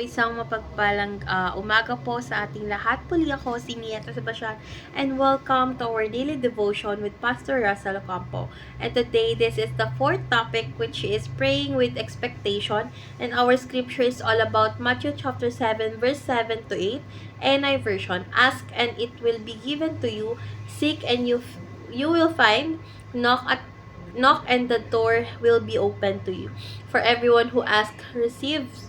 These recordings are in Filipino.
Isang mapagpalang umaga po sa ating lahat. Puli ako si Nieta Sebastian and welcome to our daily devotion with Pastor Russell Ocampo. And today, this is the fourth topic, which is praying with expectation. And our scripture is all about Matthew chapter 7 verse 7 to 8, NI version. Ask and it will be given to you. Seek and you will find. Knock and the door will be open to you. For everyone who asks receives,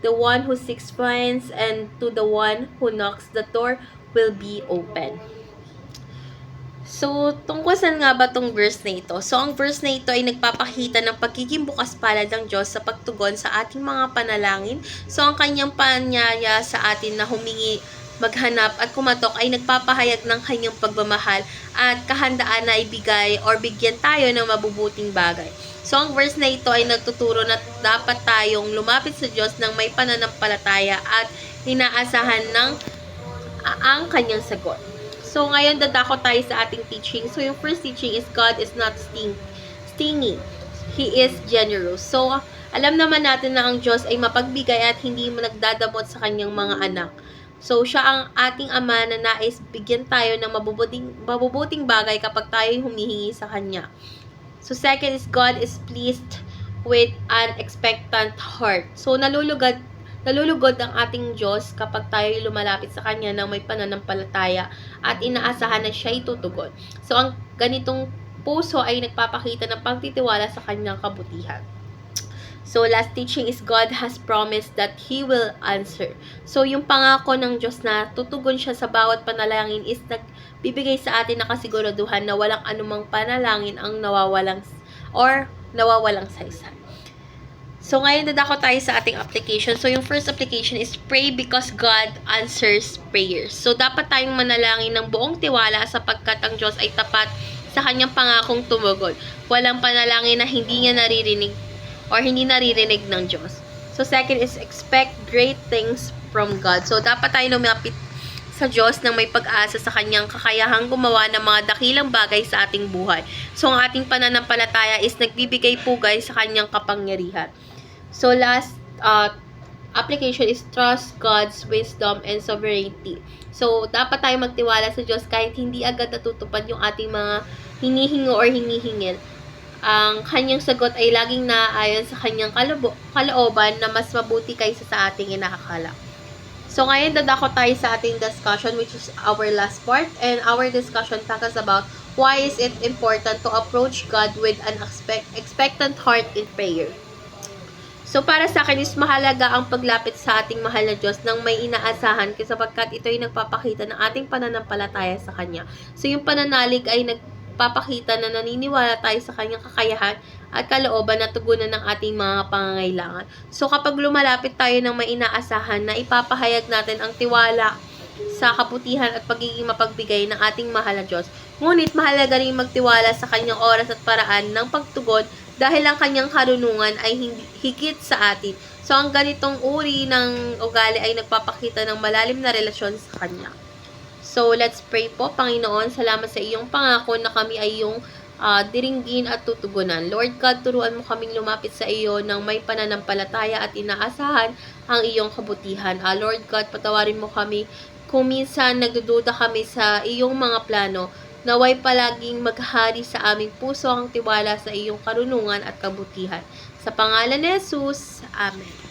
the one who seeks finds, and to the one who knocks the door will be open. So, tungkol saan nga ba tong verse na ito? So, ang verse na ito ay nagpapakita ng pagiging bukas palad ng Diyos sa pagtugon sa ating mga panalangin. So, ang kanyang panyaya sa atin na humingi, maghanap at kumatok ay nagpapahayag ng kanyang pagmamahal at kahandaan na ibigay or bigyan tayo ng mabubuting bagay. So, ang verse na ito ay nagtuturo na dapat tayong lumapit sa Diyos ng may pananampalataya at inaasahan ng ang kanyang sagot. So, ngayon dadako tayo sa ating teaching. So, yung first teaching is God is not stingy. He is generous. So, alam naman natin na ang Diyos ay mapagbigay at hindi mo nagdadamot sa kanyang mga anak. So, siya ang ating ama na nais bigyan tayo ng mabubuting bagay kapag tayo humihingi sa kanya. So, second is God is pleased with an expectant heart. So, nalulugod ang ating Diyos kapag tayo lumalapit sa Kanya ng may pananampalataya at inaasahan na siya tutugon. So, ang ganitong puso ay nagpapakita ng pagtitiwala sa Kanyang kabutihan. So, last teaching is God has promised that He will answer. So, yung pangako ng Diyos na tutugon siya sa bawat panalangin is nagbibigay sa atin na kasiguraduhan na walang anumang panalangin ang nawawalang saysay. So, ngayon dadako tayo sa ating application. So, yung first application is pray because God answers prayers. So, dapat tayong manalangin ng buong tiwala sapagkat ang Diyos ay tapat sa kanyang pangakong tumugon. Walang panalangin na hindi niya naririnig or hindi naririnig ng Diyos. So, second is expect great things from God. So, dapat tayo lumapit sa Diyos nang may pag-asa sa kanyang kakayahang gumawa ng mga dakilang bagay sa ating buhay. So, ang ating pananampalataya is nagbibigay pugay sa kanyang kapangyarihan. So, last application is trust God's wisdom and sovereignty. So, dapat tayo magtiwala sa Diyos kahit hindi agad natutupad yung ating mga hinihingo or hinihingil. Ang kanyang sagot ay laging naaayon sa kanyang kalooban na mas mabuti kaysa sa ating inakakala. So, ngayon dadako tayo sa ating discussion, which is our last part. And our discussion tackles about why is it important to approach God with an expectant heart in prayer. So, para sa akin is mahalaga ang paglapit sa ating mahal na Diyos nang may inaasahan sapagkat ito ay nagpapakita ng ating pananampalataya sa Kanya. So, yung pananalig ay nagpapakita na naniniwala tayo sa Kanyang kakayahan at kalooban na tugunan ng ating mga pangangailangan. So, kapag lumalapit tayo ng may inaasahan na ipapahayag natin ang tiwala sa kabutihan at pagiging mapagbigay ng ating mahal na Diyos. Ngunit mahalaga rin magtiwala sa Kanyang oras at paraan ng pagtugon dahil ang kanyang karunungan ay higit sa atin. So, ang ganitong uri ng ugali ay nagpapakita ng malalim na relasyon sa Kanya. So, let's pray po. Panginoon, salamat sa iyong pangako na kami ay iyong diringgin at tutugunan. Lord God, turuan mo kaming lumapit sa iyo ng may pananampalataya at inaasahan ang iyong kabutihan. Lord God, patawarin mo kami kung minsan nagdududa kami sa iyong mga plano. Naway palaging maghari sa aming puso ang tiwala sa iyong karunungan at kabutihan. Sa pangalan ni Jesus, Amen.